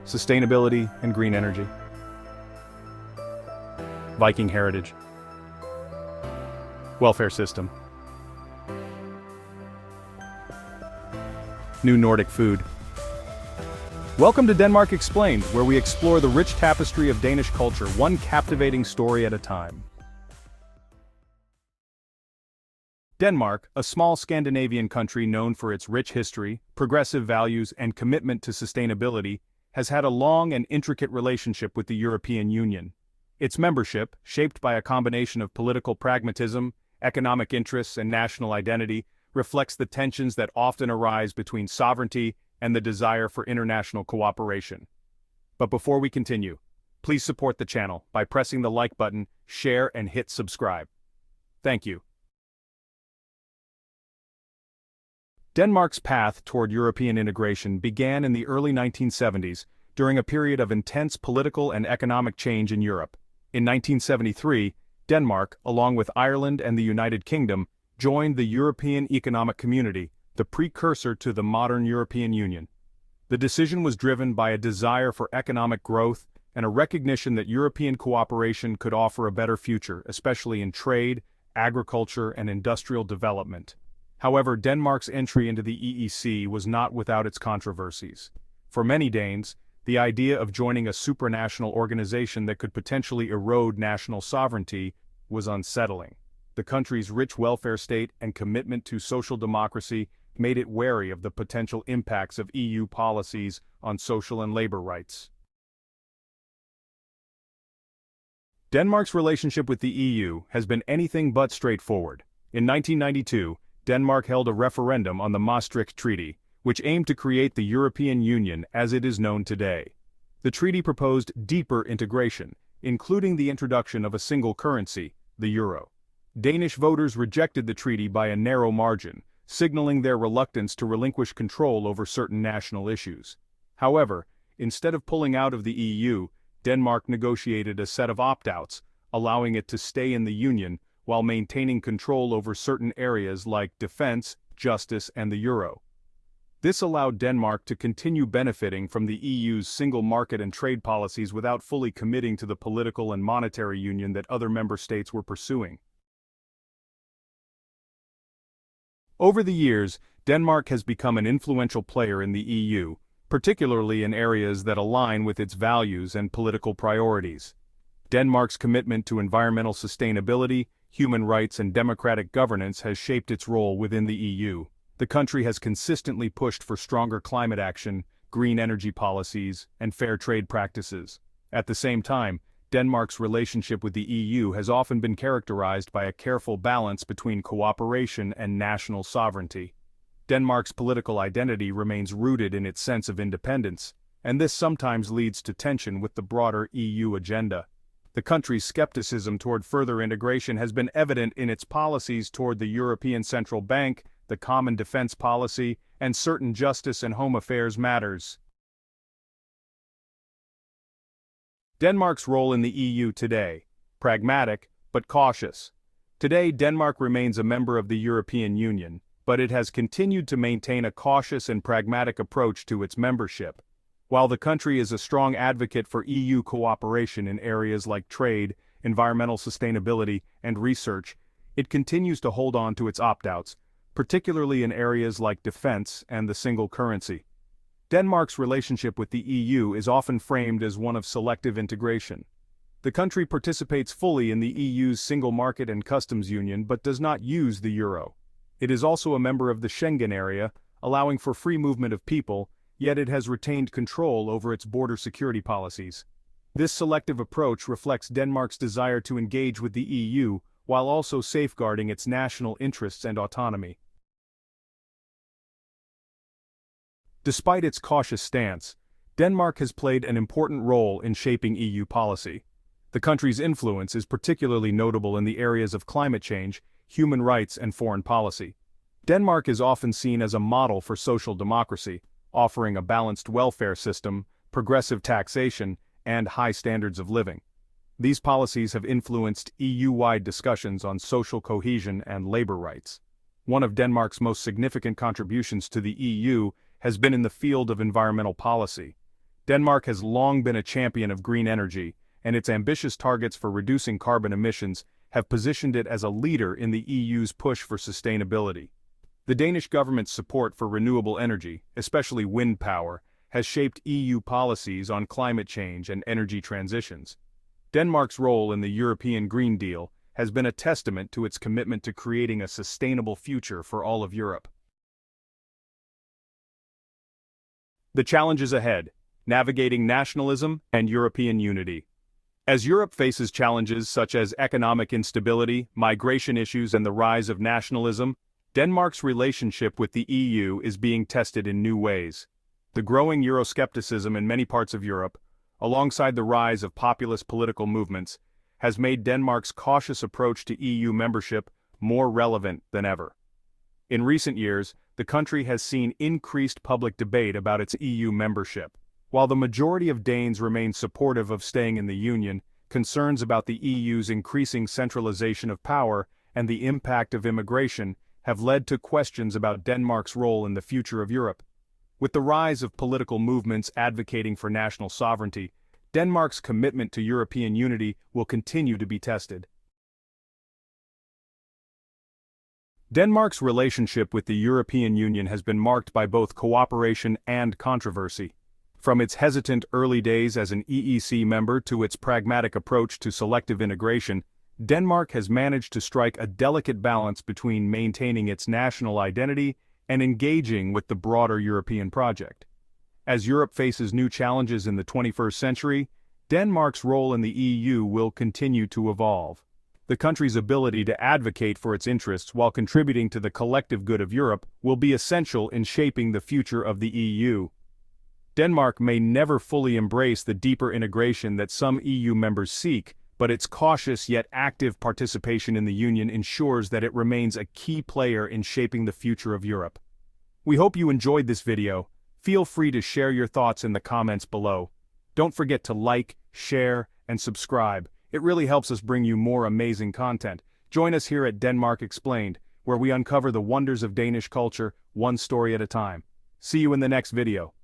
sustainability and green energy, Viking heritage, welfare system, new Nordic food. Welcome to Denmark Explained, where we explore the rich tapestry of Danish culture, one captivating story at a time. Denmark, a small Scandinavian country known for its rich history, progressive values, and commitment to sustainability, has had a long and intricate relationship with the European Union. Its membership, shaped by a combination of political pragmatism, economic interests, and national identity, reflects the tensions that often arise between sovereignty and the desire for international cooperation. But before we continue, please support the channel by pressing the like button, share, and hit subscribe. Thank you. Denmark's path toward European integration began in the early 1970s, during a period of intense political and economic change in Europe. In 1973, Denmark, along with Ireland and the United Kingdom, joined the European Economic Community, the precursor to the modern European Union. The decision was driven by a desire for economic growth and a recognition that European cooperation could offer a better future, especially in trade, agriculture, and industrial development. However, Denmark's entry into the EEC was not without its controversies. For many Danes, the idea of joining a supranational organization that could potentially erode national sovereignty was unsettling. The country's rich welfare state and commitment to social democracy made it wary of the potential impacts of EU policies on social and labor rights. Denmark's relationship with the EU has been anything but straightforward. In 1992, Denmark held a referendum on the Maastricht Treaty, which aimed to create the European Union as it is known today. The treaty proposed deeper integration, including the introduction of a single currency, the euro. Danish voters rejected the treaty by a narrow margin, signaling their reluctance to relinquish control over certain national issues. However, instead of pulling out of the EU, Denmark negotiated a set of opt-outs, allowing it to stay in the Union while maintaining control over certain areas like defense, justice, and the euro. This allowed Denmark to continue benefiting from the EU's single market and trade policies without fully committing to the political and monetary union that other member states were pursuing. Over the years, Denmark has become an influential player in the EU, particularly in areas that align with its values and political priorities. Denmark's commitment to environmental sustainability, human rights, and democratic governance has shaped its role within the EU. The country has consistently pushed for stronger climate action, green energy policies, and fair trade practices. At the same time, Denmark's relationship with the EU has often been characterized by a careful balance between cooperation and national sovereignty. Denmark's political identity remains rooted in its sense of independence, and this sometimes leads to tension with the broader EU agenda. The country's skepticism toward further integration has been evident in its policies toward the European Central Bank, the Common Defense Policy, and certain justice and home affairs matters. Denmark's role in the EU today: pragmatic, but cautious. Today, Denmark remains a member of the European Union, but it has continued to maintain a cautious and pragmatic approach to its membership. While the country is a strong advocate for EU cooperation in areas like trade, environmental sustainability, and research, it continues to hold on to its opt-outs, particularly in areas like defense and the single currency. Denmark's relationship with the EU is often framed as one of selective integration. The country participates fully in the EU's single market and customs union but does not use the euro. It is also a member of the Schengen area, allowing for free movement of people, yet it has retained control over its border security policies. This selective approach reflects Denmark's desire to engage with the EU while also safeguarding its national interests and autonomy. Despite its cautious stance, Denmark has played an important role in shaping EU policy. The country's influence is particularly notable in the areas of climate change, human rights, and foreign policy. Denmark is often seen as a model for social democracy, offering a balanced welfare system, progressive taxation, and high standards of living. These policies have influenced EU-wide discussions on social cohesion and labor rights. One of Denmark's most significant contributions to the EU has been in the field of environmental policy. Denmark has long been a champion of green energy, and its ambitious targets for reducing carbon emissions have positioned it as a leader in the EU's push for sustainability. The Danish government's support for renewable energy, especially wind power, has shaped EU policies on climate change and energy transitions. Denmark's role in the European Green Deal has been a testament to its commitment to creating a sustainable future for all of Europe. The challenges ahead: navigating nationalism and European unity. As Europe faces challenges such as economic instability, migration issues, and the rise of nationalism, Denmark's relationship with the EU is being tested in new ways. The growing Euroscepticism in many parts of Europe, alongside the rise of populist political movements, has made Denmark's cautious approach to EU membership more relevant than ever. In recent years, the country has seen increased public debate about its EU membership. While the majority of Danes remain supportive of staying in the Union, concerns about the EU's increasing centralization of power and the impact of immigration have led to questions about Denmark's role in the future of Europe. With the rise of political movements advocating for national sovereignty, Denmark's commitment to European unity will continue to be tested. Denmark's relationship with the European Union has been marked by both cooperation and controversy. From its hesitant early days as an EEC member to its pragmatic approach to selective integration, Denmark has managed to strike a delicate balance between maintaining its national identity and engaging with the broader European project. As Europe faces new challenges in the 21st century, Denmark's role in the EU will continue to evolve. The country's ability to advocate for its interests while contributing to the collective good of Europe will be essential in shaping the future of the EU. Denmark may never fully embrace the deeper integration that some EU members seek, but its cautious yet active participation in the Union ensures that it remains a key player in shaping the future of Europe. We hope you enjoyed this video. Feel free to share your thoughts in the comments below. Don't forget to like, share, and subscribe. It really helps us bring you more amazing content. Join us here at Denmark Explained, where we uncover the wonders of Danish culture, one story at a time. See you in the next video.